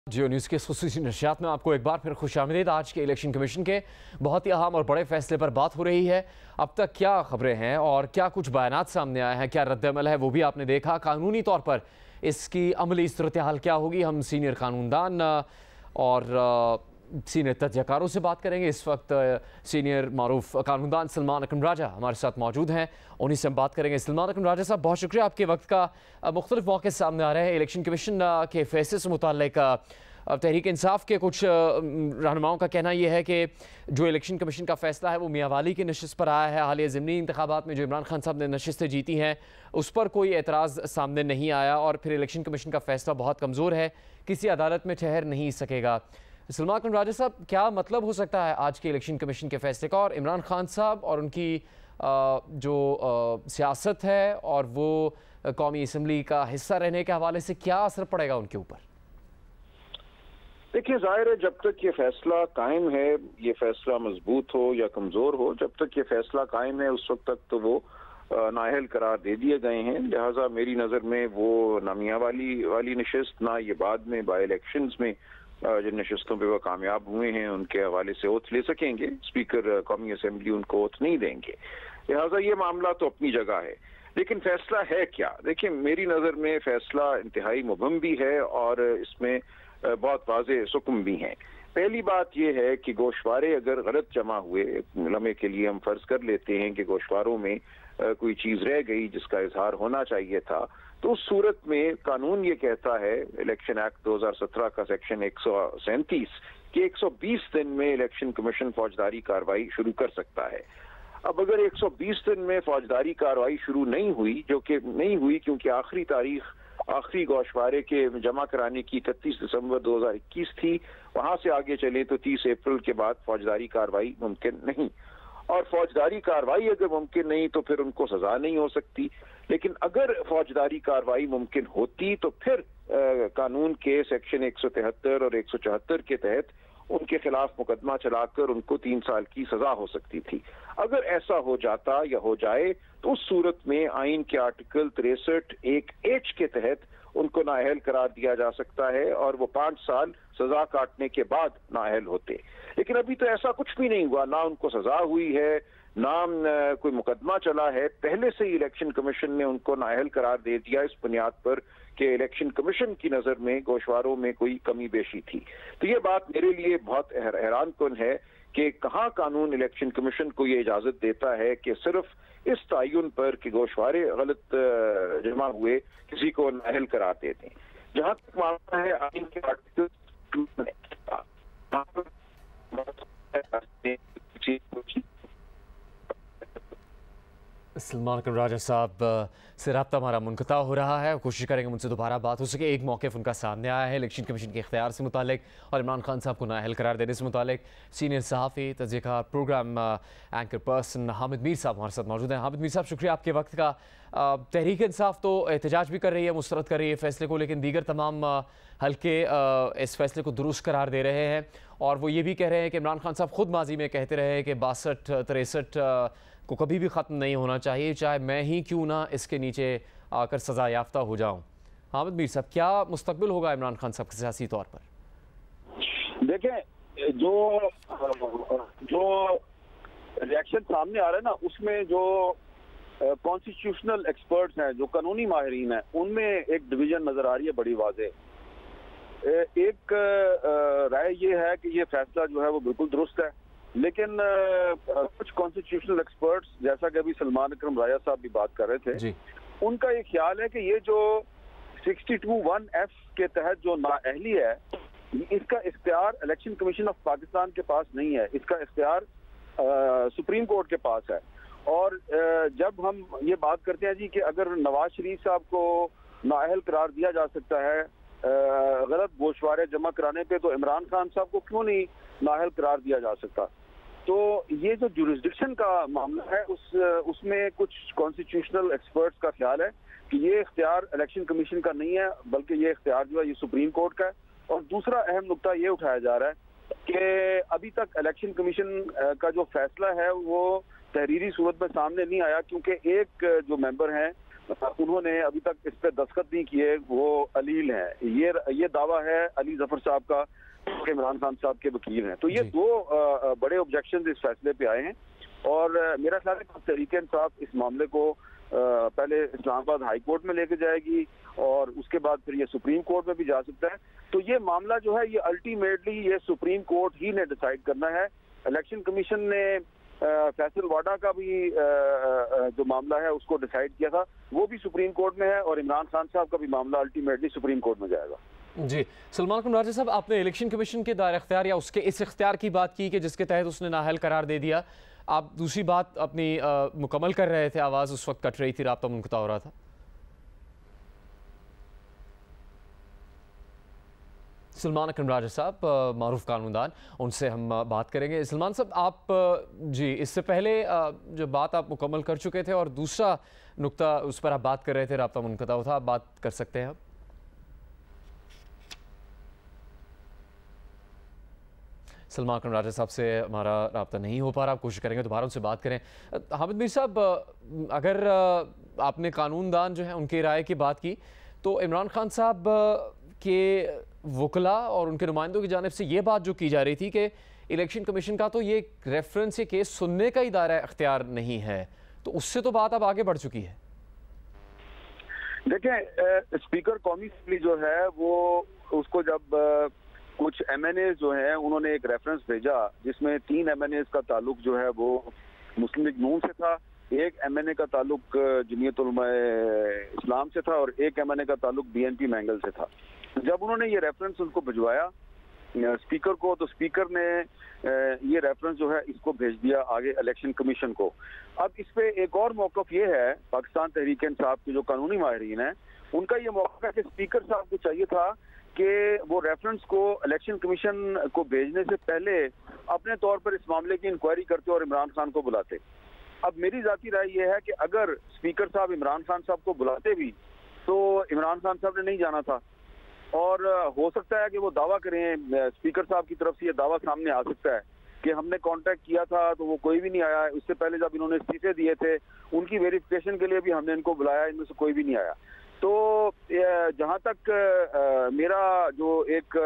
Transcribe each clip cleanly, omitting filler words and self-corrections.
जियो news के ख़ुसूसी नशियात में आपको एक बार फिर खुशामदीद। आज के इलेक्शन कमीशन के बहुत ही अहम और बड़े फैसले पर बात हो रही है। अब तक क्या खबरें हैं और क्या कुछ बयानात सामने आए हैं, क्या रद्द-ए-अमल है, वो भी आपने देखा। कानूनी तौर पर इसकी अमली सूरत हाल क्या होगी, हम सीनियर कानूनदान और सीनियर तज्ज़कारों से बात करेंगे। इस वक्त सीनियर मारूफ कानूनदान सलमान अकरम राजा हमारे साथ मौजूद हैं, उन्हीं से हम बात करेंगे। सलमान अकरम राजा साहब, बहुत शुक्रिया आपके वक्त का। मुख्तलिफ मौके सामने आ रहे हैं इलेक्शन कमीशन के फैसले से मुताल्लिक। तहरीक इंसाफ के कुछ रहनुमाओं का कहना यह है कि जो इलेक्शन कमीशन का फैसला है वो मियांवाली की नशिस्त पर आया है। हालिया ज़िमनी इंतखाबात में जो इमरान खान साहब ने नशिस्तें जीती हैं उस पर कोई एतराज़ सामने नहीं आया और फिर इलेक्शन कमीशन का फैसला बहुत कमज़ोर है, किसी अदालत में ठहर नहीं सकेगा। सलमान अकरम राजा साहब, क्या मतलब हो सकता है आज के इलेक्शन कमीशन के फैसले का और इमरान खान साहब और उनकी जो सियासत है और वो कौमी असम्बली का हिस्सा रहने के हवाले से क्या असर पड़ेगा उनके ऊपर? देखिए, जाहिर है जब तक ये फैसला कायम है, ये फैसला मजबूत हो या कमजोर हो, जब तक ये फैसला कायम है उस वक्त तक तो वो नाअहल करार दे दिए गए हैं। लिहाजा मेरी नज़र में वो ना मियांवाली नशिस्त, ना ये बाद में बाई इलेक्शंस में जिन नशिस्तों पे वो कामयाब हुए हैं उनके हवाले से ओथ ले सकेंगे। स्पीकर कौमी असम्बली उनको ओथ नहीं देंगे। लिहाजा ये मामला तो अपनी जगह है, लेकिन फैसला है क्या? देखिए, मेरी नज़र में फैसला इंतहाई मुबहम भी है और इसमें बहुत वाज़ेह सुकुम भी हैं। पहली बात यह है कि गोशवारे अगर गलत जमा हुए, लम्हे के लिए हम फर्ज कर लेते हैं कि गोशवारों में कोई चीज़ रह गई जिसका इजहार होना चाहिए था, तो उस सूरत में कानून ये कहता है, इलेक्शन एक्ट 2017 का सेक्शन 137 कि 120 दिन में इलेक्शन कमीशन फौजदारी कार्रवाई शुरू कर सकता है। अब अगर 120 दिन में फौजदारी कार्रवाई शुरू नहीं हुई, जो कि नहीं हुई क्योंकि आखिरी गोशवारे के जमा कराने की 31 दिसंबर 2021 थी, वहां से आगे चले तो 30 अप्रैल के बाद फौजदारी कार्रवाई मुमकिन नहीं, और फौजदारी कार्रवाई अगर मुमकिन नहीं तो फिर उनको सजा नहीं हो सकती। लेकिन अगर फौजदारी कार्रवाई मुमकिन होती तो फिर कानून के सेक्शन 173 और 174 के तहत उनके खिलाफ मुकदमा चलाकर उनको 3 साल की सजा हो सकती थी। अगर ऐसा हो जाता या हो जाए तो उस सूरत में आइन के आर्टिकल 63(1)H के तहत उनको नाअहल करार दिया जा सकता है और वो 5 साल सजा काटने के बाद नाअहल होते। लेकिन अभी तो ऐसा कुछ भी नहीं हुआ, ना उनको सजा हुई है, ना कोई मुकदमा चला है। पहले से ही इलेक्शन कमीशन ने उनको नाअहल करार दे दिया इस बुनियाद पर कि इलेक्शन कमीशन की नजर में गोशवारों में कोई कमी बेशी थी। तो ये बात मेरे लिए बहुत हैरान कुन है कि कहाँ कानून इलेक्शन कमीशन को ये इजाजत देता है कि सिर्फ इस तयन पर कि गोशवारे गलत जमा हुए किसी को नाअहल करार दे दें। जहां तक मामला है आइन के आर्टिकल सलमान अकरम राजा साहब से रब्ता हमारा मुनक़ता हो रहा है, कोशिश करेंगे मुझसे दोबारा बात हो सके। एक मौक़िफ़ उनका सामने आया है इलेक्शन कमीशन के इख्तियार से मुतालिक और इमरान खान साहब को नाअहल करार देने से मुतालिक। सीनियर सहाफ़ी, तज़्कियाकार, programme anchor person Hamid Mir साहब हमारे साथ मौजूद हैं। हामिद मीर साहब, शुक्रिया आपके वक्त का। तहरीक इंसाफ तो एहतजाज भी कर रही है, मुस्तरद कर रही है फैसले को, लेकिन दीगर तमाम हल्के इस फैसले को दुरुस्त करार दे रहे हैं और वो ये भी कह रहे हैं कि इमरान खान साहब खुद माजी में कहते रहे हैं कि 62-63 को कभी भी ख़त्म नहीं होना चाहिए, चाहे मैं ही क्यों ना इसके नीचे आकर सज़ा याफ्ता हो जाऊँ। हामिद मीर साहब, क्या मुस्तकबिल होगा इमरान खान साहब के सियासी तौर पर? देखें, जो रिएक्शन सामने आ रहा है ना, उसमें जो कॉन्स्टिट्यूशनल एक्सपर्ट्स हैं, जो कानूनी माहिरीन हैं, उनमें एक डिवीजन नजर आ रही है बड़ी वाज़ेह। एक राय ये है कि ये फैसला जो है वो बिल्कुल दुरुस्त है, लेकिन कुछ कॉन्स्टिट्यूशनल एक्सपर्ट्स, जैसा कि अभी सलमान अकरम राजा साहब भी बात कर रहे थे, उनका ये ख्याल है कि ये जो 62(1)F के तहत जो नाअहली है, इसका इख्तियार इलेक्शन कमीशन ऑफ पाकिस्तान के पास नहीं है, इसका इख्तियार सुप्रीम कोर्ट के पास है। और जब हम ये बात करते हैं जी कि अगर नवाज शरीफ साहब को नाअहल करार दिया जा सकता है गलत गोशवारे जमा कराने पे, तो इमरान खान साहब को क्यों नहीं नाअहल करार दिया जा सकता? तो ये जो जुरिस्डिक्शन का मामला है उसमें कुछ कॉन्स्टिट्यूशनल एक्सपर्ट्स का ख्याल है कि ये इख्तियार इलेक्शन कमीशन का नहीं है, बल्कि ये इख्तियार जो है ये सुप्रीम कोर्ट का है। और दूसरा अहम नुकता ये उठाया जा रहा है कि अभी तक इलेक्शन कमीशन का जो फैसला है वो तहरीरी सूरत में सामने नहीं आया, क्योंकि एक जो मेंबर हैं उन्होंने अभी तक इस पे दस्तखत नहीं किए, वो अलील हैं। ये दावा है अली जफर साहब का, इमरान खान साहब के वकील हैं। तो ये दो बड़े ऑब्जेक्शन इस फैसले पे आए हैं और मेरा ख्याल है कि तहरीक इंसाफ इस मामले को पहले इस्लामाबाद हाई कोर्ट में लेके जाएगी और उसके बाद फिर ये सुप्रीम कोर्ट में भी जा सकता है। तो ये मामला जो है ये अल्टीमेटली ये सुप्रीम कोर्ट ही ने डिसाइड करना है। इलेक्शन कमीशन ने फैसल वाडा का भी जो मामला है उसको डिसाइड किया था, वो भी सुप्रीम कोर्ट में है और इमरान खान साहब का भी मामला अल्टीमेटली सुप्रीम कोर्ट में जाएगा। जी सलमान कुमराजा साहब, आपने इलेक्शन कमीशन के दायरा इख्तियार या उसके इस इख्तियार की बात की कि जिसके तहत उसने नाअहल करार दे दिया। आप दूसरी बात अपनी मुकम्मल कर रहे थे, आवाज़ उस वक्त कट रही थी, राब्ता मुनक़ता हो रहा था। सलमान अकरम राजा साहब मारूफ कानूनदान, उनसे हम बात करेंगे। सलमान साहब, आप जी इससे पहले जो बात आप मुकम्मल कर चुके थे और दूसरा नुक्ता उस पर आप बात कर रहे थे, राब्ता मुनक़ता हुआ था, आप बात कर सकते हैं। अब सलमान अकरम राजा साहब से हमारा राब्ता नहीं हो पा रहा, आप कोशिश करेंगे दोबारा उनसे बात करें। हामिद मीर साहब, अगर आपने कानूनदान जो है उनकी राय की बात की, तो इमरान खान साहब के वकला और उनके नुमाइंदों की जानिब से ये बात जो की जा रही थी कि इलेक्शन कमीशन का तो ये रेफरेंस ये केस सुनने का ही दायरा इख्तियार नहीं है, तो उससे तो बात अब आगे बढ़ चुकी है। देखें, स्पीकर कौमी असम्बली जो है वो उसको जब कुछ MNAs जो हैं उन्होंने एक रेफरेंस भेजा जिसमें 3 MNAs का ताल्लुक जो है वो मुस्लिम लीग नून से था, एक MNA का ताल्लुक जमीयत उलमा इस्लाम से था और एक MNA का ताल्लुक BNP मैंगल से था। जब उन्होंने ये रेफरेंस उनको भिजवाया स्पीकर को, तो स्पीकर ने ये रेफरेंस जो है इसको भेज दिया आगे इलेक्शन कमीशन को। अब इस पे एक और मौक़िफ़ ये है पाकिस्तान तहरीक इंसाफ के जो कानूनी माहिरीन हैं उनका ये मौक़िफ़ है कि स्पीकर साहब को चाहिए था कि वो रेफरेंस को इलेक्शन कमीशन को भेजने से पहले अपने तौर पर इस मामले की इंक्वायरी करते और इमरान खान को बुलाते। अब मेरी ज़ाती राय ये है कि अगर स्पीकर साहब इमरान खान साहब को बुलाते भी तो इमरान खान साहब ने नहीं जाना था और हो सकता है कि वो दावा करें, स्पीकर साहब की तरफ से ये दावा सामने आ सकता है कि हमने कांटेक्ट किया था तो वो कोई भी नहीं आया, उससे पहले जब इन्होंने इस्तीफे दिए थे उनकी वेरिफिकेशन के लिए भी हमने इनको बुलाया, इनमें से कोई भी नहीं आया। तो जहाँ तक मेरा जो एक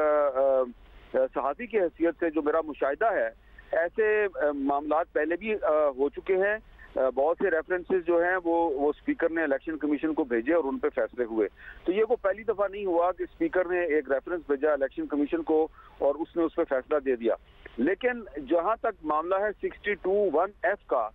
सहाफ़ी की हैसियत से जो मेरा मुशाहिदा है, ऐसे मामलात पहले भी हो चुके हैं। बहुत से रेफरेंसेस जो हैं वो स्पीकर ने इलेक्शन कमीशन को भेजे और उन पे फैसले हुए। तो ये को पहली दफ़ा नहीं हुआ कि स्पीकर ने एक रेफरेंस भेजा इलेक्शन कमीशन को और उसने उस पर फैसला दे दिया। लेकिन जहाँ तक मामला है 62(1)(f) का,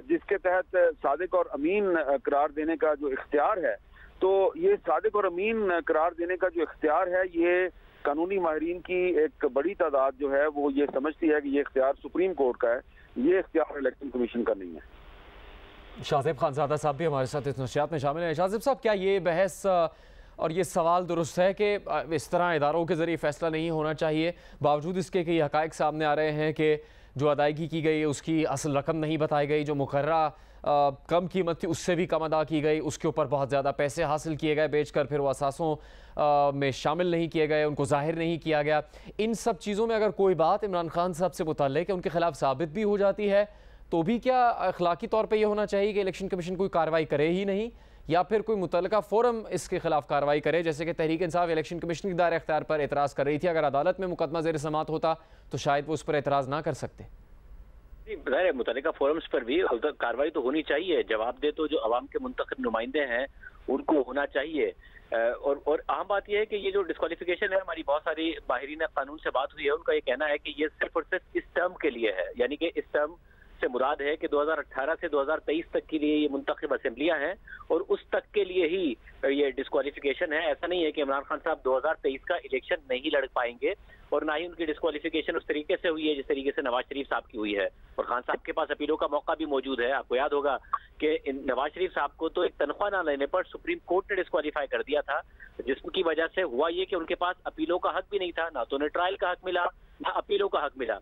जिसके तहत सादिक और अमीन करार देने का जो इख्तियार है, तो ये सादिक और अमीन करार देने का जो इख्तियार है ये कानूनी माहिरीन की एक बड़ी तादाद जो है वो ये समझती है कि ये इख्तियार सुप्रीम कोर्ट का है, ये इख्तियार इलेक्शन कमीशन का नहीं है। शाहज़ेब खानज़ादा साहब भी हमारे साथ इस नशियात में शामिल हैं। शाहज़ेब साहब, क्या ये बहस और ये सवाल दुरुस्त है कि इस तरह इदारों के ज़रिए फ़ैसला नहीं होना चाहिए, बावजूद इसके कि हक़ाइक़ सामने आ रहे हैं कि जो अदायगी की गई उसकी असल रकम नहीं बताई गई, जो मुकर्रा कम कीमत थी उससे भी कम अदा की गई, उसके ऊपर बहुत ज़्यादा पैसे हासिल किए गए बेचकर, फिर वो असासों में शामिल नहीं किए गए, उनको ज़ाहिर नहीं किया गया। इन सब चीज़ों में अगर कोई बात इमरान खान साहब से मुतल्लिक़ है उनके ख़िलाफ़ साबित भी हो जाती है, तो भी क्या अखलाकी तौर पर यह होना चाहिए कि इलेक्शन कमीशन कोई कार्रवाई करे ही नहीं, या फिर कोई मुतल्लिका फ़ोरम इसके खिलाफ कार्रवाई करे? जैसे कि तहरीक इंसाफ इलेक्शन कमीशन के दायरे इख्तियार पर एतराज़ कर रही थी, अगर अदालत में मुकदमा ज़ेर समाअत होता तो शायद वो उस पर एतराज़ ना कर सकते। ज़ाहिर मुतल्लिका फोरम्स पर भी कार्रवाई तो होनी चाहिए, जवाब दे तो जो अवाम के मुंतखब नुमाइंदे हैं उनको होना चाहिए। और अहम बात यह है कि ये जो डिस्क्वालिफिकेशन है, हमारी बहुत सारी माहिरीन कानून से बात हुई है, उनका ये कहना है कि ये सिर्फ और सिर्फ इस टर्म के लिए है, यानी कि इस टर्म से मुराद है कि 2018 से 2023 तक के लिए ये मुंतखब असेंबलियां हैं और उस तक के लिए ही ये डिस्क्वालिफिकेशन है। ऐसा नहीं है कि इमरान खान साहब 2023 का इलेक्शन नहीं लड़ पाएंगे और ना ही उनकी डिस्क्वालिफिकेशन उस तरीके से हुई है जिस तरीके से नवाज शरीफ साहब की हुई है। और खान साहब के पास अपीलों का मौका भी मौजूद है। आपको याद होगा कि नवाज शरीफ साहब को तो एक तनख्वाह ना लेने पर सुप्रीम कोर्ट ने डिस्क्वालीफाई कर दिया था, जिसकी वजह से हुआ ये कि उनके पास अपीलों का हक भी नहीं था, ना तो उन्हें ट्रायल का हक मिला ना अपीलों का हक मिला।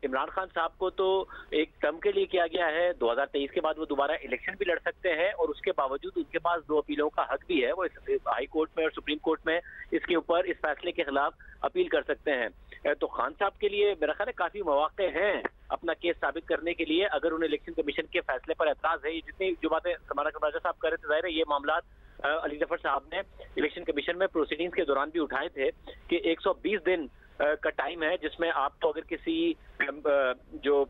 इमरान खान साहब को तो एक टर्म के लिए किया गया है, 2023 के बाद वो दोबारा इलेक्शन भी लड़ सकते हैं और उसके बावजूद उनके पास 2 अपीलों का हक भी है। वो हाई कोर्ट में और सुप्रीम कोर्ट में इसके ऊपर इस फैसले के खिलाफ अपील कर सकते हैं। तो खान साहब के लिए मेरा ख्याल है काफी मौके हैं अपना केस साबित करने के लिए, अगर उन्हें इलेक्शन कमीशन के फैसले पर एतराज है। ये जितनी जो बातें समाना राजा साहब कर रहे थे, जाहिर है ये मामला अली जफर साहब ने इलेक्शन कमीशन में प्रोसीडिंग्स के दौरान भी उठाए थे कि 120 दिन का टाइम है जिसमें आपको अगर किसी जो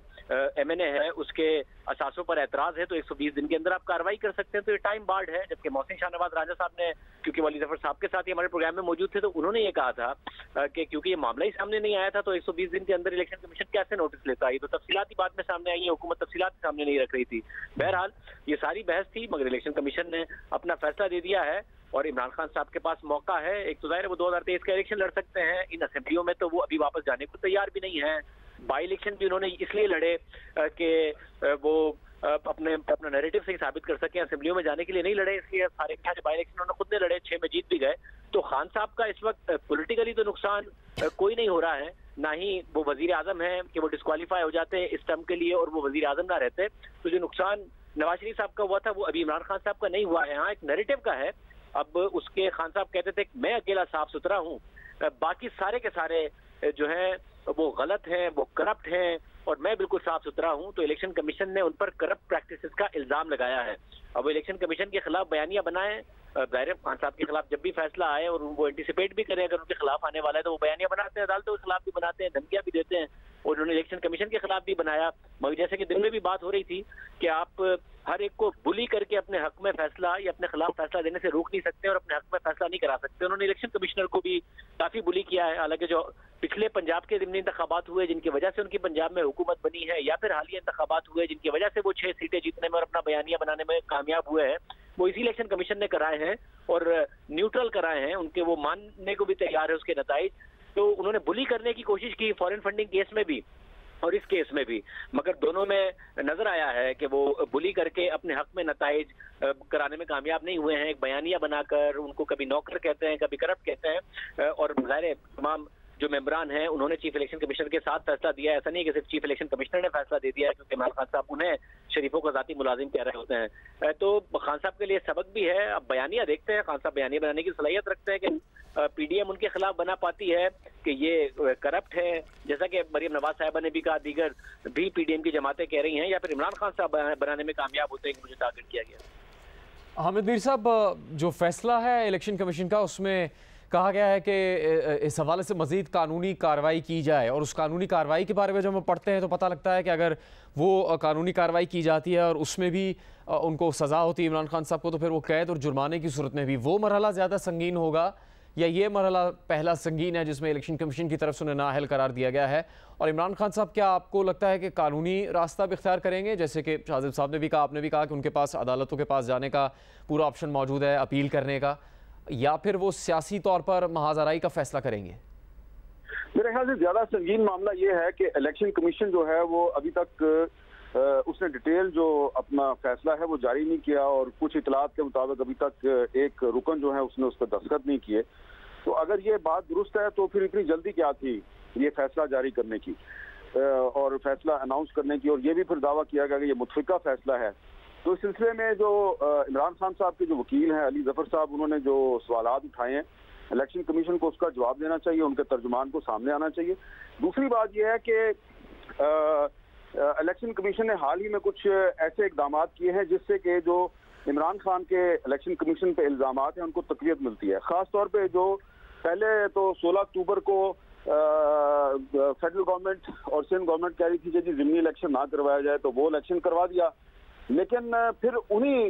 MNA है उसके असासों पर एतराज है तो 120 दिन के अंदर आप कार्रवाई कर सकते हैं, तो ये टाइम बार्ड है। जबकि मोहसिन शाहनवाज राजा साहब ने, क्योंकि वली जफर साहब के साथ ही हमारे प्रोग्राम में मौजूद थे, तो उन्होंने ये कहा था कि क्योंकि ये मामला ही सामने नहीं आया था तो 120 दिन के अंदर इलेक्शन कमीशन कैसे नोटिस लेता है। ये तो तफसीलात ही बाद में सामने आई है, हुकूमत तफसीलात सामने नहीं रख रही थी। बहरहाल ये सारी बहस थी, मगर इलेक्शन कमीशन ने अपना फैसला दे दिया है और इमरान खान साहब के पास मौका है। एक तो जाहिर है वो 2023 का इलेक्शन लड़ सकते हैं, इन असेंबलियों में तो वो अभी वापस जाने को तैयार भी नहीं है। बाई इलेक्शन भी उन्होंने इसलिए लड़े कि वो अपना नैरेटिव सही साबित कर सके, असेंबलियों में जाने के लिए नहीं लड़े, इसलिए सारे बाई इलेक्शन उन्होंने खुद ने लड़े, 6 में जीत भी गए। तो खान साहब का इस वक्त पॉलिटिकली तो नुकसान कोई नहीं हो रहा है, ना ही वो वजीर आजम है कि वो डिस्क्वालीफाई हो जाते हैं इस टर्म के लिए और वो वजीर आजम ना रहते। तो जो नुकसान नवाज शरीफ साहब का हुआ था वो अभी इमरान खान साहब का नहीं हुआ है। हाँ, एक नैरेटिव का है। अब उसके खान साहब कहते थे कि मैं अकेला साफ सुथरा हूँ, बाकी सारे के सारे जो हैं वो गलत हैं, वो करप्ट हैं और मैं बिल्कुल साफ सुथरा हूं। तो इलेक्शन कमीशन ने उन पर करप्ट प्रैक्टिसेस का इल्जाम लगाया है। अब वो इलेक्शन कमीशन के खिलाफ बयानियां बनाएं, जाहिर है खान साहब के खिलाफ जब भी फैसला आए और वो एंटिसिपेट भी करें अगर उनके खिलाफ आने वाला है तो वो बयानियां बनाते हैं, अदालतों के खिलाफ भी बनाते हैं, धमकियां भी देते हैं और उन्होंने इलेक्शन कमीशन के खिलाफ भी बनाया। मगर जैसे कि दिन में भी बात हो रही थी कि आप हर एक को बुली करके अपने हक में फैसला या अपने खिलाफ फैसला देने से रोक नहीं सकते और अपने हक में फैसला नहीं करा सकते। उन्होंने इलेक्शन कमिश्नर को भी काफी बुली किया है। हालांकि जो पिछले पंजाब के ज़िमनी इंतखाबात हुए जिनकी वजह से उनकी पंजाब में हुकूमत बनी है, या फिर हालिया इंतखाबात हुए जिनकी वजह से वो 6 सीटें जीतने में और अपना बयानिया बनाने में कामयाब हुए हैं, वो इसी इलेक्शन कमीशन ने कराए हैं और न्यूट्रल कराए हैं। उनके वो मानने को भी तैयार है उसके नताइज। तो उन्होंने बुली करने की कोशिश की फॉरेन फंडिंग केस में भी और इस केस में भी, मगर दोनों में नजर आया है कि वो बुली करके अपने हक में नताइज कराने में कामयाब नहीं हुए हैं। एक बयानिया बनाकर उनको कभी नौकर कहते हैं, कभी करप्ट कहते हैं और ज़ाहिर है तमाम जो मेंबरान हैं उन्होंने चीफ इलेक्शन कमिश्नर के साथ फैसला दिया है। ऐसा नहीं है कि सिर्फ चीफ इलेक्शन कमिश्नर ने फैसला दे दिया है, क्योंकि इमरान खान साहब उन्हें शरीफों का जाती मुलाजिम कह रहे होते हैं। तो खान साहब के लिए सबक भी है। अब बयानिया देखते हैं, खान साहब बयानिया बनाने की सलाहियत रखते हैं कि PDM उनके खिलाफ बना पाती है कि ये करप्ट है, जैसा कि मरियम नवाज साहिबा ने भी कहा, दीगर भी PDM की जमातें कह रही हैं, या फिर इमरान खान साहब बनाने में कामयाब होते हैं कि मुझे टारगेट किया गया। हामिद मीर साहब, जो फैसला है इलेक्शन कमीशन का उसमें कहा गया है कि इस हवाले से मज़ीद कानूनी कार्रवाई की जाए और उस कानूनी कार्रवाई के बारे में जब हम पढ़ते हैं तो पता लगता है कि अगर वो कानूनी कार्रवाई की जाती है और उसमें भी उनको सज़ा होती है इमरान खान साहब को, तो फिर वो कैद और जुर्माने की सूरत में भी वो मरहला ज़्यादा संगीन होगा या ये मरहला पहला संगीन है जिसमें इलेक्शन कमीशन की तरफ से उन्हें नाअहल करार दिया गया है? और इमरान खान साहब क्या आपको लगता है कि कानूनी रास्ता भी इख्तियार करेंगे, जैसे कि शाहज़ेब साहब ने भी कहा, आपने भी कहा कि उनके पास अदालतों के पास जाने का पूरा ऑप्शन मौजूद है, अपील करने का, या फिर वो सियासी तौर पर महाजराई का फैसला करेंगे? मेरे ख्याल से ज्यादा संगीन मामला ये है कि इलेक्शन कमीशन जो है वो अभी तक उसने डिटेल जो अपना फैसला है वो जारी नहीं किया और कुछ इतलात के मुताबिक अभी तक एक रुकन जो है उसने उस पर दस्तखत नहीं किए। तो अगर ये बात दुरुस्त है तो फिर इतनी जल्दी क्या थी ये फैसला जारी करने की और फैसला अनाउंस करने की, और ये भी फिर दावा किया गया कि ये मुतफिका फैसला है। तो इस सिलसिले में जो इमरान खान साहब के जो वकील हैं अली जफर साहब, उन्होंने जो सवालात उठाए हैं इलेक्शन कमीशन को उसका जवाब देना चाहिए, उनके तर्जुमान को सामने आना चाहिए। दूसरी बात यह है कि इलेक्शन कमीशन ने हाल ही में कुछ ऐसे इकदाम किए हैं जिससे कि जो इमरान खान के इलेक्शन कमीशन पे इल्जामात हैं उनको तक़वियत मिलती है। ख़ास तौर पे जो पहले तो 16 अक्टूबर को फेडरल गवर्नमेंट और सिंध गवर्नमेंट कह रही थी कि ज़िमनी इलेक्शन ना करवाया जाए, तो वो इलेक्शन करवा दिया। लेकिन फिर उन्हीं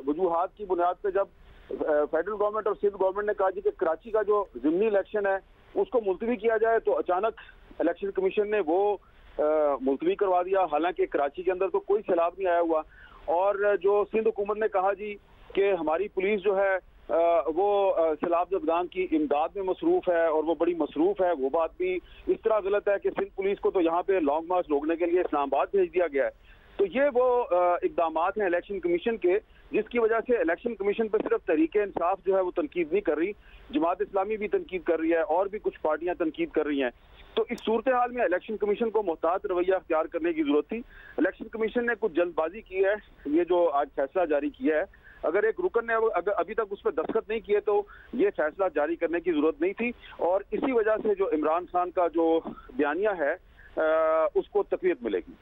वजूहात की बुनियाद पे जब फेडरल गवर्नमेंट और सिंध गवर्नमेंट ने कहा कि कराची का जो ज़िमनी इलेक्शन है उसको मुलतवी किया जाए, तो अचानक इलेक्शन कमीशन ने वो मुलतवी करवा दिया। हालांकि कराची के अंदर तो कोई सैलाब नहीं आया हुआ, और जो सिंध हुकूमत ने कहा जी कि हमारी पुलिस जो है वो सैलाब ज़दगान की इमदाद में मसरूफ़ है और वो बड़ी मसरूफ़ है, वो बात भी इस तरह गलत है कि सिंध पुलिस को तो यहाँ पे लॉन्ग मार्च रोकने के लिए इस्लामाबाद भेज दिया गया है। तो ये वो इकदाम हैं इलेक्शन कमीशन के जिसकी वजह से इलेक्शन कमीशन पर सिर्फ तहरीक इंसाफ जो है वो तनकीद नहीं कर रही, जमात इस्लामी भी तनकीद कर रही है और भी कुछ पार्टियां तनकीद कर रही हैं। तो इस सूरत हाल में इलेक्शन कमीशन को मोहतात रवैया अख्तियार करने की जरूरत थी। इलेक्शन कमीशन ने कुछ जल्दबाजी की है, ये जो आज फैसला जारी किया है, अगर एक रुकन ने अगर अभी तक उस पर दस्तखत नहीं किए तो ये फैसला जारी करने की जरूरत नहीं थी। और इसी वजह से जो इमरान खान का जो बयानिया है उसको तकवीत मिलेगी।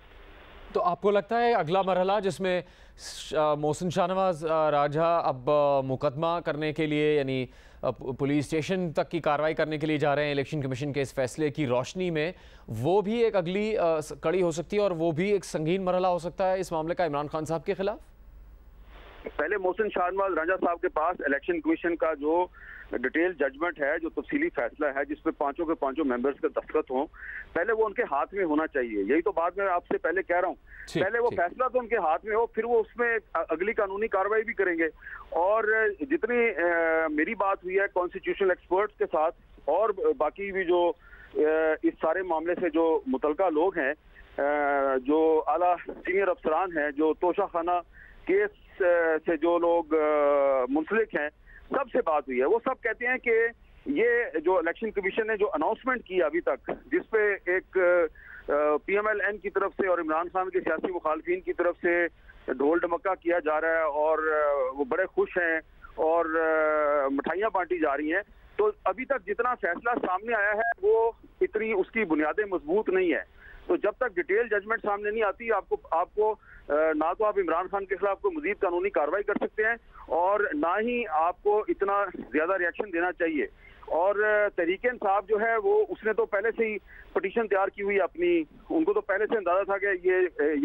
तो आपको लगता है अगला मरहला जिसमें मोहसिन शाहनवाज राजा अब मुकदमा करने के लिए यानी पुलिस स्टेशन तक की कार्रवाई करने के लिए जा रहे हैं इलेक्शन कमीशन के इस फैसले की रोशनी में, वो भी एक अगली कड़ी हो सकती है और वो भी एक संगीन मरहला हो सकता है इस मामले का इमरान खान साहब के खिलाफ? पहले मोहसिन शाहनवाज राजा साहब के पास इलेक्शन कमीशन का जो डिटेल जजमेंट है, जो तफसीली फैसला है, जिसमें पांचों के पांचों मेंबर्स के दस्तखत हों, पहले वो उनके हाथ में होना चाहिए। यही तो बात मैं आपसे पहले कह रहा हूँ, पहले वो फैसला तो उनके हाथ में हो, फिर वो उसमें अगली कानूनी कार्रवाई भी करेंगे। और जितनी मेरी बात हुई है कॉन्स्टिट्यूशनल एक्सपर्ट्स के साथ और बाकी भी जो इस सारे मामले से जो मुतलका लोग हैं, जो आला सीनियर अफसरान हैं, जो तोशा खाना केस से जो लोग मुंसलिक हैं, सबसे बात हुई है। वो सब कहते हैं कि ये जो इलेक्शन कमीशन ने जो अनाउंसमेंट की अभी तक, जिसपे एक PMLN की तरफ से और इमरान खान के सियासी मुखालफिन की तरफ से ढोल ढमक्का किया जा रहा है और वो बड़े खुश हैं और मिठाइयाँ बांटी जा रही हैं, तो अभी तक जितना फैसला सामने आया है वो इतनी उसकी बुनियादें मजबूत नहीं है। तो जब तक डिटेल जजमेंट सामने नहीं आती, आपको ना तो आप इमरान खान के खिलाफ कोई मजीद कानूनी कार्रवाई कर सकते हैं और ना ही आपको इतना ज्यादा रिएक्शन देना चाहिए। और तहरीक इंसाफ जो है वो उसने तो पहले से ही पिटीशन तैयार की हुई अपनी, उनको तो पहले से अंदाजा था कि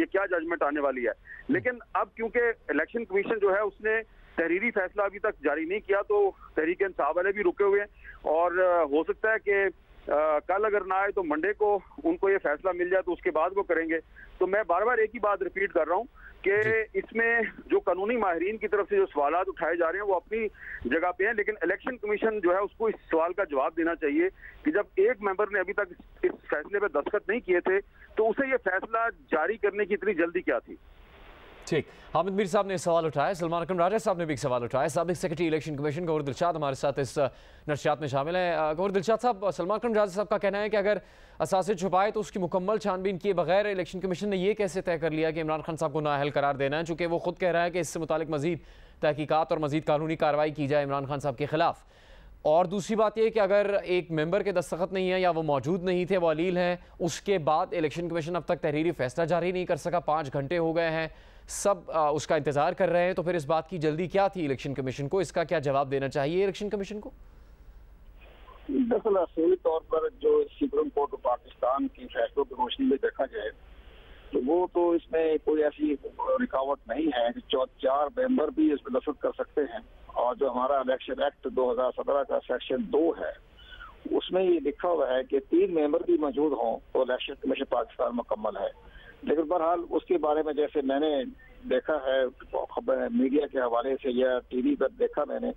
ये क्या जजमेंट आने वाली है। लेकिन अब क्योंकि इलेक्शन कमीशन जो है उसने तहरीरी फैसला अभी तक जारी नहीं किया, तो तहरीक इंसाफ वाले भी रुके हुए हैं और हो सकता है कि कल अगर ना आए तो मंडे को उनको ये फैसला मिल जाए तो उसके बाद वो करेंगे। तो मैं बार बार एक ही बात रिपीट कर रहा हूँ कि इसमें जो कानूनी माहिरीन की तरफ से जो सवालात उठाए जा रहे हैं वो अपनी जगह पे हैं, लेकिन इलेक्शन कमीशन जो है उसको इस सवाल का जवाब देना चाहिए कि जब एक मेंबर ने अभी तक इस फैसले पे दस्तखत नहीं किए थे तो उसे ये फैसला जारी करने की इतनी जल्दी क्या थी। ठीक, हामिद मीर साहब ने सवाल उठाया, सलमान अकरम राजा साहब ने भी एक सवाल उठाया। साबिक secretary election commission Gohar Dilshad हमारे साथ इस नशियात में शामिल है। गौहर दिलशाद साहब, सलमान अकरम राजा साहब का कहना है कि अगर असासे छुपाए तो उसकी मुकम्मल छानबीन किए बगैर इलेक्शन कमीशन ने यह कैसे तय कर लिया कि इमरान खान साहब को नाअहल करार देना है, चूँकि वो खुद कह रहा है कि इससे मुतालिक मजीद तहकीकात और मजीद कानूनी कार्रवाई की जाए इमरान खान साहब के खिलाफ। और दूसरी बात यह कि अगर एक मेंबर के दस्तखत नहीं है या वो मौजूद नहीं थे, वो अलील हैं, उसके बाद इलेक्शन कमीशन अब तक तहरीरी फैसला जारी नहीं कर सका, 5 घंटे हो गए हैं, सब उसका इंतजार कर रहे हैं, तो फिर इस बात की जल्दी क्या थी इलेक्शन कमीशन को? इसका क्या जवाब देना चाहिए इलेक्शन कमीशन को? दरअसल असूली तौर पर जो सुप्रीम कोर्ट ऑफ पाकिस्तान की फैसलों की रोशनी में देखा जाए तो वो तो इसमें कोई ऐसी रुकावट नहीं है कि 4 मेंबर भी इसमें दस्तखत कर सकते हैं। और जो हमारा इलेक्शन एक्ट 2017 का सेक्शन 2 है उसमें ये लिखा हुआ है कि 3 मेंबर भी मौजूद हों तो इलेक्शन कमीशन पाकिस्तान मुकम्मल है। लेकिन बहरहाल उसके बारे में जैसे मैंने देखा है खबर मीडिया के हवाले से या टीवी पर देखा मैंने,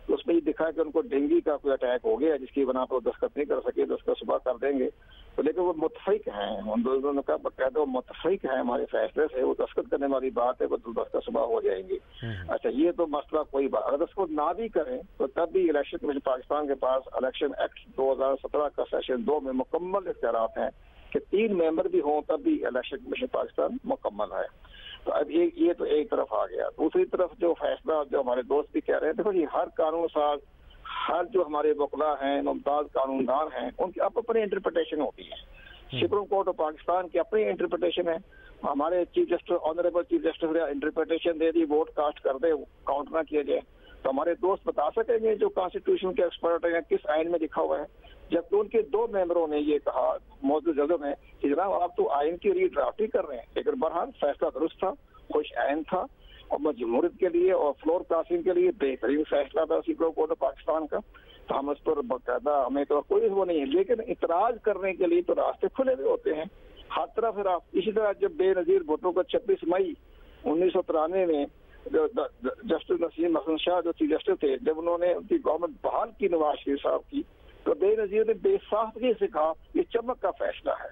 तो उसमें ये दिखा है कि उनको डेंगू का कोई अटैक हो गया जिसकी बना पर दस्तखत नहीं कर सके, तो उसका सुबह कर देंगे। तो लेकिन वो मुतफिक हैं, उन दोनों का बकायदा वो मुतफिक है हमारे फैसले से, वो दस्तखत करने वाली बात है, वो दस्तखत सुबह हो जाएंगे। अच्छा, ये तो मसला कोई बात, अगर दस्तखत ना भी करें तो तब भी इलेक्शन कमीशन पाकिस्तान के पास इलेक्शन एक्ट 2017 का सेक्शन 2 में मुकम्मल इख्तियारात हैं कि 3 मेंबर भी हों तब भी इलेक्शन कमीशन पाकिस्तान मुकम्मल है। तो अब ये तो एक तरफ आ गया। दूसरी तरफ जो फैसला जो हमारे दोस्त भी कह रहे हैं, देखो जी हर कानून साज, हर जो हमारे वकला हैं, मुमताज कानूनदान हैं, उनकी अपनी इंटरप्रिटेशन होती है। सुप्रीम कोर्ट ऑफ पाकिस्तान की अपनी इंटरप्रिटेशन है, हमारे chief justice honourable chief justice ने इंटरप्रिटेशन दे दी, वोट कास्ट कर दे, काउंट ना किया जाए। तो हमारे दोस्त बता सकेंगे जो कॉन्स्टिट्यूशन के एक्सपर्ट हैं किस आइन में लिखा हुआ है, जबकि उनके 2 मेंबरों ने ये कहा मौजूद जजों ने कि जनाब आप तो आइन की रीड्राफ्टिंग कर रहे हैं। लेकिन बहरहाल फैसला दुरुस्त था, खुश आइन था और जमहूरियत के लिए और फ्लोर क्रॉसिंग के लिए बेहतरीन फैसला था सुप्रीम कोर्ट ऑफ पाकिस्तान का। तो हम उस पर बाकायदा हमें तो कोई वो नहीं है, लेकिन इतराज करने के लिए तो रास्ते खुले हुए होते हैं हर तरफ। फिर आप इसी तरह जब बेनजीर भुट्टो को 26 मई 1993 में जस्टिस नसीम हसन शाह जो चीफ जस्टिस थे, जब उन्होंने उनकी गवर्नमेंट बहाल की नवाज शरीफ साहब की, तो बेनजीर ने बेसाख्तगी से कहा ये चमक का फैसला है।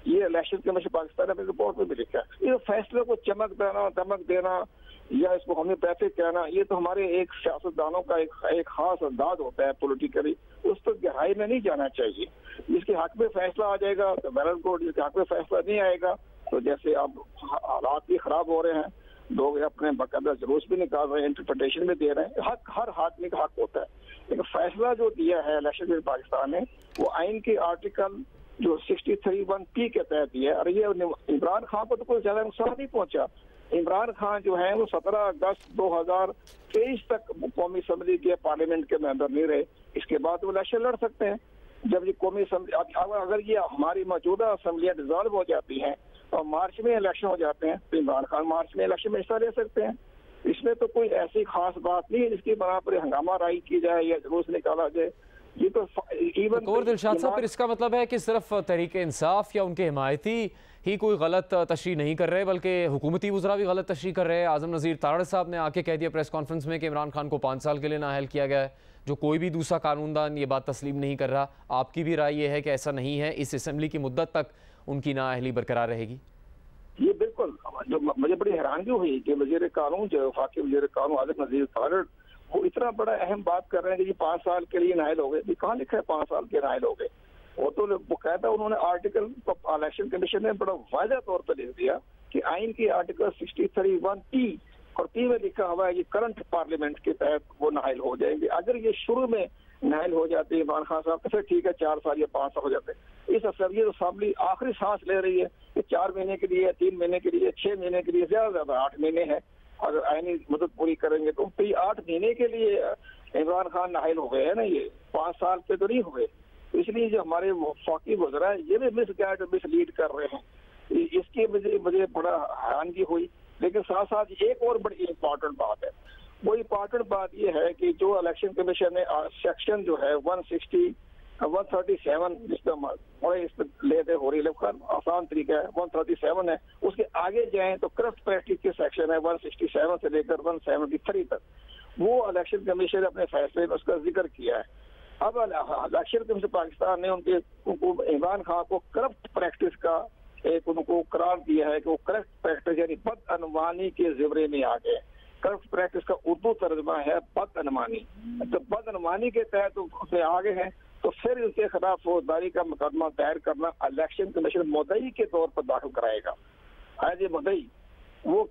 ये इलेक्शन कमीशन पाकिस्तान ने अपनी रिपोर्ट में भी लिखा है। ये फैसले को चमक देना, दमक देना या इसको होम्योपैथिक कहना, ये तो हमारे एक सियासतदानों का एक खास अंदाज होता है पॉलिटिकली, उस पर गहराई में नहीं जाना चाहिए। जिसके हक में फैसला आ जाएगा तो वेल गुड, जिसके हक में फैसला नहीं आएगा तो जैसे अब हालात भी खराब हो रहे हैं, लोग अपने बाकायदा जुलूस भी निकाल रहे हैं, इंटरप्रिटेशन भी दे रहे हैं, हक हर आदमी का हक होता है। लेकिन फैसला जो दिया है इलेक्शन कमीशन पाकिस्तान ने वो आइन के आर्टिकल जो 63(1) के तहत ही है। और ये इमरान खान को तो कोई ज्यादा नुकसान नहीं पहुंचा। इमरान खान जो है वो 17 अगस्त 2023 तक कौमी असम्बली के पार्लियामेंट के मेंबर नहीं रहे। इसके बाद वो इलेक्शन लड़ सकते हैं। जब ये कौमी असम्बली, अगर ये हमारी मौजूदा असम्बलियाँ डिजॉल्व हो जाती हैं और मार्च में इलेक्शन हो जाते हैं तो इमरान खान मार्च में इलेक्शन में हिस्सा ले सकते हैं। इसमें तो कोई ऐसी खास बात नहीं है जिसकी बना पर हंगामा राई की जाए या जुलूस निकाला जाए। ये तो इवन और दिलशाद साहब, फिर इसका मतलब है कि सिर्फ तहरीक इंसाफ या उनके हिमायती ही कोई गलत तशरीह नहीं कर रहे, बल्कि हुकूमती वज़रा भी गलत तशरीह कर रहे हैं। आज़म नज़ीर तारड़ साहब ने आके कह दिया प्रेस कॉन्फ्रेंस में कि इमरान खान को 5 साल के लिए नाअहल किया गया है, जो कोई भी दूसरा कानूनदान ये बात तस्लीम नहीं कर रहा। आपकी भी राय ये है कि ऐसा नहीं है, इस असम्बली की मुद्दत तक उनकी नाअहली बरकरार रहेगी? ये बिल्कुल, जो मुझे बड़ी हैरानगी हुई कि वज़ीर कानून जो वफाकी वज़ीर कानून आज़म नज़ीर तारड़ वो इतना बड़ा अहम बात कर रहे हैं कि ये 5 साल के लिए नाअहल हो गए। ये कहाँ लिखा है 5 साल के नाअहल हो गए? वो तो बकायदा उन्होंने आर्टिकल इलेक्शन कमीशन ने बड़ा वाज़ह तौर पर लिख दिया कि आइन की आर्टिकल 63(1) और 3 में लिखा हुआ है कि करंट पार्लियामेंट के तहत वो नाअहल हो जाएंगे। अगर ये शुरू में नाअहल हो जाते हैं इमरान खान साहब तो फिर ठीक है 4 साल या 5 साल हो जाते हैं। इस असेंबली आखिरी सांस ले रही है कि 4 महीने के लिए, 3 महीने के लिए, 6 महीने के लिए, ज्यादा 8 महीने है। अगर आईनी मदद पूरी करेंगे तो 8 महीने के लिए इमरान खान नाअहल हो गए है ना, ये 5 साल पे तो नहीं हुए। इसलिए जो हमारे वफाकी वज़रा है ये भी मिसगाइड मिसलीड कर रहे हैं। इसकी मुझे बड़ा हैरानगी हुई। लेकिन साथ साथ एक और बड़ी इंपॉर्टेंट बात है। वो इम्पॉर्टेंट बात ये है कि जो इलेक्शन कमीशन ने सेक्शन जो है 137 जिसमें बड़े इस पर लेते हो रही है, आसान तरीका है 137 है, उसके आगे जाएं तो करप्ट प्रैक्टिस के सेक्शन है 167 से लेकर 173 तक। वो इलेक्शन कमीशन ने अपने फैसले में उसका जिक्र किया है। अब इलेक्शन कमीशन पाकिस्तान ने उनको इमरान खान को करप्ट प्रैक्टिस का एक उनको करार दिया है कि वो करप्ट प्रैक्टिस यानी बदअनवानी के ज़िम्मे में आ गए। करप्ट प्रैक्टिस का उर्दू तर्जमा है बदअनवानी। तो बदअनवानी के तहत उसमें आगे हैं तो फिर उनके खिलाफ फौजदारी का मुकदमा दायर करना इलेक्शन कमीशन मुद्दई के तौर पर दाखिल कराएगा। एज ए मुद्दई वो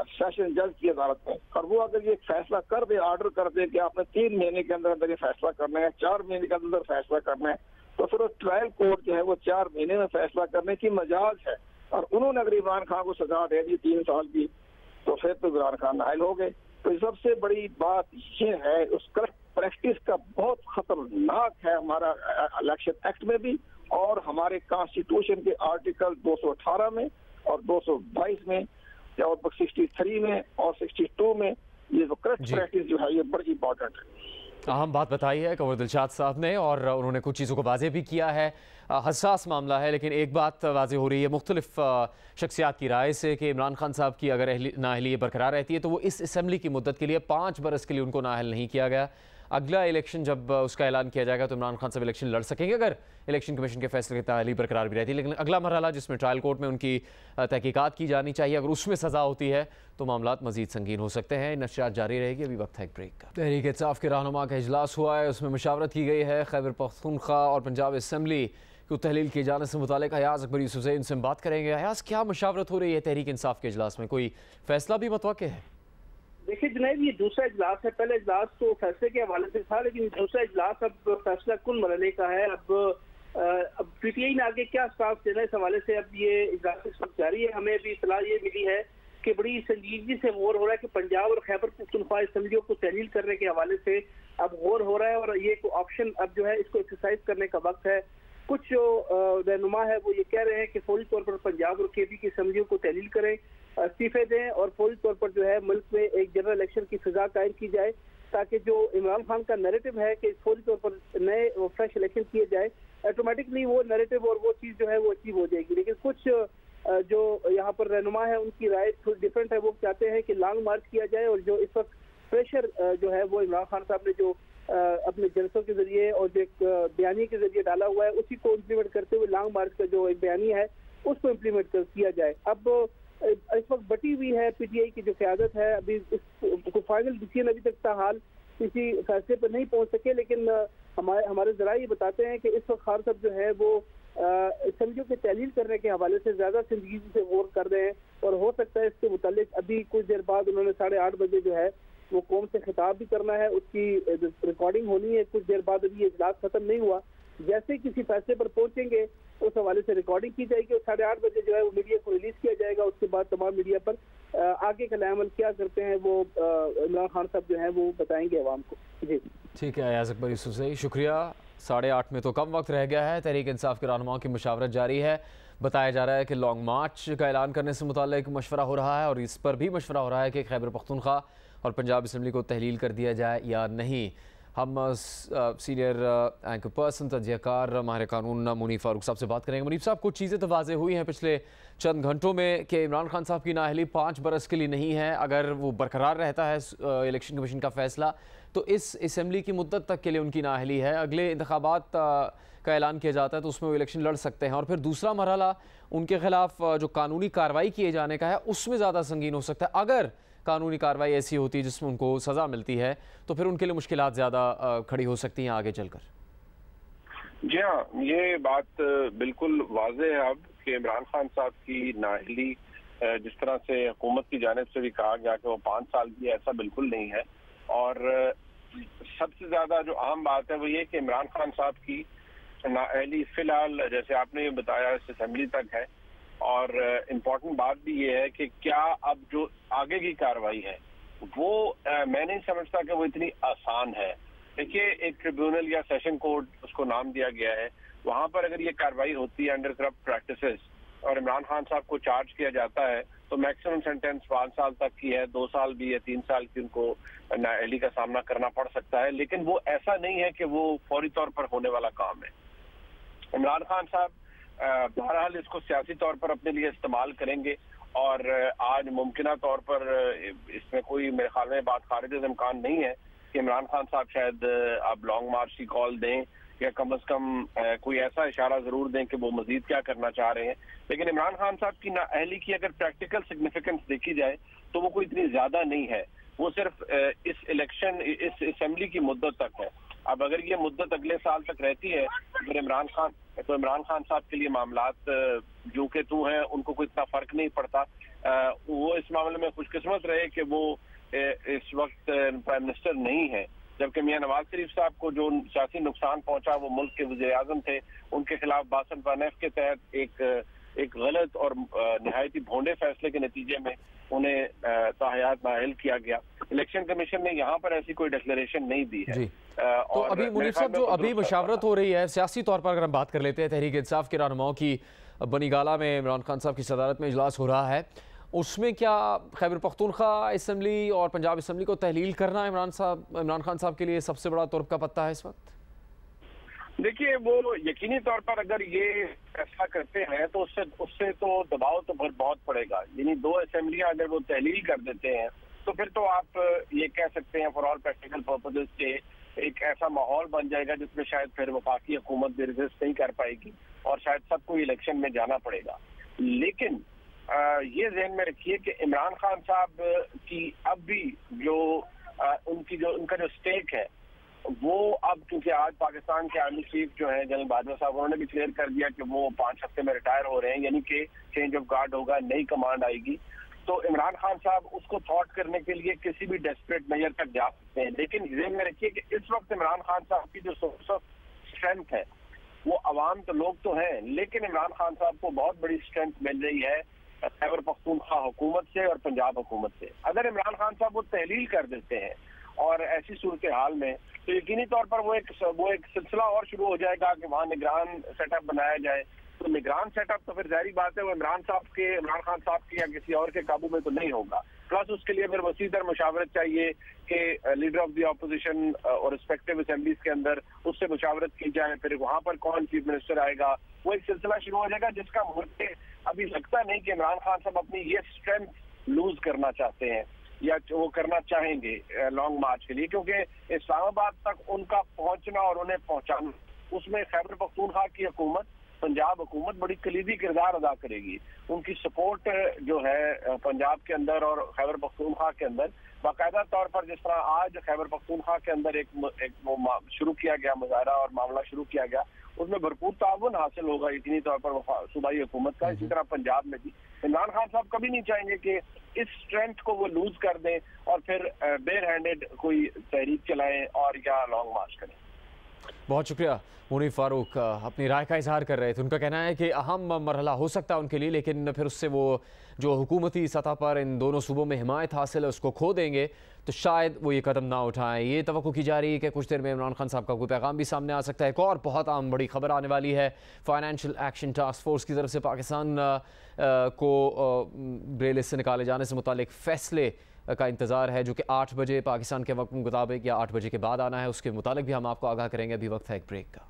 सेशन जज की अदालत में, और वो अगर ये फैसला कर दे, ऑर्डर कर दे कि आपने 3 महीने के अंदर ये फैसला करना है, 4 महीने के अंदर फैसला करना है, तो फिर ट्रायल कोर्ट जो है वो 4 महीने में फैसला करने की मजाज है। और उन्होंने अगर इमरान खान को सजा दे दी 3 साल की तो फिर तो इमरान खान नाअहल हो गए। तो सबसे बड़ी बात ये है उस करप्ट प्रैक्टिस का बहुत खतरनाक है हमारा इलेक्शन एक्ट में भी और हमारे कॉन्स्टिट्यूशन के आर्टिकल 218 में और 222 में और 63 में और 62 में ये जो करप्ट प्रैक्टिस जो है ये बड़ी इंपॉर्टेंट है। अहम बात बताई है कंवर दिलशाद साहब ने और उन्होंने कुछ चीज़ों को वाज़ेह भी किया है। हसास मामला है, लेकिन एक बात वाज़ेह हो रही है मुख्तलिफ शख्सियात की राय से कि इमरान खान साहब की अगर नाअहली बरकरार रहती है तो वो इस असम्बली की मुद्दत के लिए 5 बरस के लिए उनको नाअहल नहीं किया गया। अगला इलेक्शन जब उसका ऐलान किया जाएगा तो इमरान खान साहब इलेक्शन लड़ सकेंगे अगर इलेक्शन कमीशन के फैसले की नाअहली बरकरार भी रहती है। लेकिन अगला मरहला जिसमें ट्रायल कोर्ट में उनकी तहकीकात की जानी चाहिए, अगर उसमें सज़ा होती है तो मामला मज़ीद संगीन हो सकते हैं। नशरियात जारी रहेगी। अभी वक्त है एक ब्रेक का। तहरीक इंसाफ के रहनुमा का इजलास हुआ है, उसमें मुशावरत की गई है। खैबर पख्तूनख्वा और पंजाब असम्बली को तहलील किए जाने से मुतालिक अयाज अकबर यूसुफ ज़ई उनसे हम बात करेंगे। अयाज, क्या मुशावरत हो रही है तहरीक इंसाफ के इजलास में? कोई फैसला भी मुतवक्के है? देखिए जुनैद, ये दूसरा इजलास है। पहले इजलास तो फैसले के हवाले से था, लेकिन दूसरा इजलास अब फैसला कुल मरहले का है। अब पीटीआई ने आगे क्या स्टाफ देना इस हवाले से अब ये इजलास इस वक्त जारी है। हमें भी इतला ये मिली है कि बड़ी संजीदगी से गौर हो रहा है कि पंजाब और खैबर पख्तूनख्वा असम्बलियों को तहलील करने के हवाले से अब गौर हो रहा है और ये ऑप्शन अब जो है इसको एक्सरसाइज करने का वक्त है। कुछ जो रहनुमा है वो ये कह रहे हैं कि फौरी तौर पर पंजाब और केपी की असम्बलियों को तहलील करें, इस्तीफे दें और फौरी तौर पर जो है मुल्क में एक जनरल इलेक्शन की फिजा कायम की जाए, ताकि जो इमरान खान का नैरेटिव है कि फौरी तौर पर नए फ्रेश इलेक्शन किए जाए, ऑटोमेटिकली वो नैरेटिव और वो चीज़ जो है वो अचीव हो जाएगी। लेकिन कुछ जो यहाँ पर रहनुमा है उनकी राय थोड़ी डिफरेंट है। वो चाहते हैं कि लॉन्ग मार्च किया जाए और जो इस वक्त प्रेशर जो है वो इमरान खान साहब ने जो अपने जलसों के जरिए और जो एक बयानी के जरिए डाला हुआ है उसी को इम्प्लीमेंट करते हुए लॉन्ग मार्च का जो एक बयानी है उसको इम्प्लीमेंट किया जाए। अब इस वक्त बटी हुई है पीटीआई की जो क़यादत है, अभी इसको फाइनल डिसीजन अभी तक हाल किसी फैसले पर नहीं पहुंच सके। लेकिन हमारे ज़राए ये बताते हैं कि इस वक्त खान साहब जो है वो असम्बलियों के तहलील करने के हवाले से ज़्यादा संजीदगी से गौर कर रहे हैं और हो सकता है इसके मुतालिक अभी कुछ देर बाद उन्होंने 8:30 बजे जो है वो कौम से खिताब भी करना है, उसकी रिकॉर्डिंग होनी है कुछ देर बाद। अभी ये इजलास खत्म नहीं हुआ जैसे किसी फैसले पर पहुंचेंगे उस हवाले से रिकॉर्डिंग की जाएगी और 8:30 बजे जो है वो मीडिया को रिलीज किया जाएगा। उसके बाद तमाम मीडिया पर आगे का अमल क्या करते हैं वो इमरान खान साहब जो है वो बताएंगे अवाम को। जी ठीक है अयाज अकबर यूसुफ से शुक्रिया। 8:30 में तो कम वक्त रह गया है। तहरीक इंसाफ के रहनुमाओं की मुशावरत जारी है। बताया जा रहा है कि लॉन्ग मार्च का ऐलान करने से मुताल्लिक मशवरा हो रहा है और इस पर भी मशवरा हो रहा है कि खैबर पख्तूनख्वा और पंजाब असम्बली को तहलील कर दिया जाए या नहीं। हम सीनियर एंकर पर्सन तजज़ियाकार माहिर कानून मुनीफ फारूक साहब से बात करेंगे। मुनीफ साहब, कुछ चीज़ें तो वाज़ेह हुई हैं पिछले चंद घंटों में कि इमरान खान साहब की नाअहली 5 बरस के लिए नहीं है। अगर वो बरकरार रहता है इलेक्शन कमीशन का फ़ैसला तो इस असम्बली की मुद्दत तक के लिए उनकी नाअहली है। अगले इंतखाबात का ऐलान किया जाता है तो उसमें वो इलेक्शन लड़ सकते हैं और फिर दूसरा मरहला उनके खिलाफ जो कानूनी कार्रवाई किए जाने का है उसमें ज़्यादा संगीन हो सकता है। अगर कानूनी कार्रवाई ऐसी होती है जिसमें उनको सज़ा मिलती है तो फिर उनके लिए मुश्किलात ज़्यादा खड़ी हो सकती हैं आगे चलकर। जी हाँ, ये बात बिल्कुल वाज़ेह है अब कि इमरान खान साहब की नाअहली जिस तरह से हुकूमत की जानिब से भी कहा गया कि वो 5 साल की, ऐसा बिल्कुल नहीं है। और सबसे ज़्यादा जो अहम बात है वो ये कि इमरान खान साहब की नाअहली फ़िलहाल जैसे आपने बताया इस असेंबली तक है। और इम्पोर्टेंट बात भी ये है कि क्या अब जो आगे की कार्रवाई है वो मैं नहीं समझता कि वो इतनी आसान है। देखिए, एक ट्रिब्यूनल या सेशन कोर्ट उसको नाम दिया गया है, वहां पर अगर ये कार्रवाई होती है अंडर करप्ट प्रैक्टिसेस और इमरान खान साहब को चार्ज किया जाता है तो मैक्सिमम सेंटेंस 5 साल तक की है, 2 साल भी है, 3 साल की उनको नाअहली का सामना करना पड़ सकता है। लेकिन वो ऐसा नहीं है कि वो फौरी तौर पर होने वाला काम है। इमरान खान साहब बहरहाल इसको सियासी तौर पर अपने लिए इस्तेमाल करेंगे और आज मुमकिना तौर पर इसमें कोई मेरे ख्याल में बात खारिज इम्कान नहीं है कि इमरान खान साहब शायद अब लॉन्ग मार्च की कॉल दें या कम अज कम कोई ऐसा इशारा जरूर दें कि वो मजीद क्या करना चाह रहे हैं। लेकिन इमरान खान साहब की नाअहली की अगर प्रैक्टिकल सिग्निफिकेंस देखी जाए तो वो कोई इतनी ज्यादा नहीं है। वो सिर्फ इस इलेक्शन, इस असेंबली की मुद्दत तक है। अब अगर ये मुद्दत अगले साल तक रहती है फिर इमरान खान साहब के लिए मामलात जो के तू हैं, उनको कोई इतना फर्क नहीं पड़ता। वो इस मामले में खुशकिस्मत रहे कि वो इस वक्त प्राइम मिनिस्टर नहीं है, जबकि मियां नवाज शरीफ साहब को जो सियासी नुकसान पहुंचा वो मुल्क के वज़ीर आज़म थे, उनके खिलाफ 62 के तहत एक गलत और निहायती भोंडे फैसले के नतीजे में उन्हें ताहयात नाअहल किया गया। इलेक्शन कमीशन ने यहाँ पर ऐसी कोई डिक्लेरेशन नहीं दी है। तो अभी मुनीफ साहब जो अभी मुशावरत हो रही है सियासी तौर पर अगर हम बात कर लेते हैं, तहरीक इंसाफ के रहनुमाओं की बनीगाला में इमरान खान साहब की सदारत में इजलास हो रहा है, उसमें क्या खैबर पख्तूनख्वा असम्बली और पंजाब असम्बली को तहलील करना इमरान खान साहब के लिए सबसे बड़ा तुर्क का पत्ता है इस वक्त? देखिए, वो यकीनी तौर पर अगर ये फैसला करते हैं तो उससे तो दबाव तो फिर बहुत पड़ेगा। यानी 2 असेंबलियां अगर वो तहलील कर देते हैं तो फिर तो आप ये कह सकते हैं फॉर ऑल प्रैक्टिकल पर्पसेस के एक ऐसा माहौल बन जाएगा जिसमें शायद फिर वफाकी हुकूमत भी रेजिस्ट नहीं कर पाएगी और शायद सबको इलेक्शन में जाना पड़ेगा। लेकिन ये ज़हन में रखिए कि इमरान खान साहब की अब भी जो उनका जो स्टेक है वो अब, क्योंकि आज पाकिस्तान के आर्मी चीफ जो है जनरल बाजवा साहब, उन्होंने भी क्लियर कर दिया कि वो 5 हफ्ते में रिटायर हो रहे हैं, यानी कि चेंज ऑफ गार्ड होगा, नई कमांड आएगी। तो इमरान खान साहब उसको थॉट करने के लिए किसी भी डेस्परेट मेजर तक जा सकते हैं। लेकिन ज़हन में रखिए कि इस वक्त इमरान खान साहब की जो सोर्स ऑफ स्ट्रेंथ है वो अवाम तो लोग तो हैं, लेकिन इमरान खान साहब को बहुत बड़ी स्ट्रेंथ मिल रही है खैबर पख्तूनख्वा हुकूमत से और पंजाब हुकूमत से। अगर इमरान खान साहब वो तहलील कर देते हैं और ऐसी सूरत हाल में तो यकीनी तौर पर वो एक सिलसिला और शुरू हो जाएगा कि वहाँ निगरान सेटअप बनाया जाए। तो निगरान सेटअप तो फिर जाहिर बात है वो इमरान खान साहब के या किसी और के काबू में तो नहीं होगा। प्लस उसके लिए फिर वसीदर मुशावरत चाहिए कि लीडर ऑफ द ऑपोजिशन और रिस्पेक्टिव असेंबलीज के अंदर उससे मुशावरत की जाए, फिर वहाँ पर कौन चीफ मिनिस्टर आएगा, वो एक सिलसिला शुरू हो जाएगा जिसका मुझे अभी लगता नहीं कि इमरान खान साहब अपनी ये स्ट्रेंथ लूज करना चाहते हैं या वो करना चाहेंगे लॉन्ग मार्च के लिए, क्योंकि इस्लामाबाद तक उनका पहुंचना और उन्हें पहुंचाना उसमें खैबर पख्तूनख्वा की हुकूमत, पंजाब हुकूमत बड़ी कलीदी किरदार अदा करेगी। उनकी सपोर्ट जो है पंजाब के अंदर और खैबर पख्तूनख्वा के अंदर बाकायदा तौर पर, जिस तरह आज खैबर पख्तूनख्वा के अंदर एक शुरू किया गया मुजाहरा और मामला शुरू किया गया, उसमें भरपूर ताउन हासिल होगा यकीनी तौर पर सूबाई हुकूमत का। इसी तरह पंजाब में भी इमरान खान साहब कभी नहीं चाहेंगे कि इस स्ट्रेंथ को वो लूज कर दें और फिर बेयर हैंडेड कोई तहरीक चलाएं और या लॉन्ग मार्च करें। बहुत शुक्रिया। मुनीफ फारूक अपनी राय का इजहार कर रहे थे। उनका कहना है कि अहम मरहला हो सकता है उनके लिए, लेकिन फिर उससे वो जो हुकूमती सतह पर इन दोनों सूबों में हिमायत हासिल है उसको खो देंगे, तो शायद वो ये कदम ना उठाएं। ये तवक्को की जा रही है कि कुछ देर में इमरान खान साहब का कोई पैगाम भी सामने आ सकता है। एक और बहुत आम बड़ी खबर आने वाली है। फाइनेंशियल एक्शन टास्क फोर्स की तरफ से पाकिस्तान को ब्रेल लिस्ट से निकाले जाने से मुतालिक फैसले का इंतज़ार है, जो कि 8 बजे पाकिस्तान के वक्त के मुताबिक या 8 बजे के बाद आना है। उसके मुतालिक भी हम आपको आगाह करेंगे। अभी वक्त है एक ब्रेक का।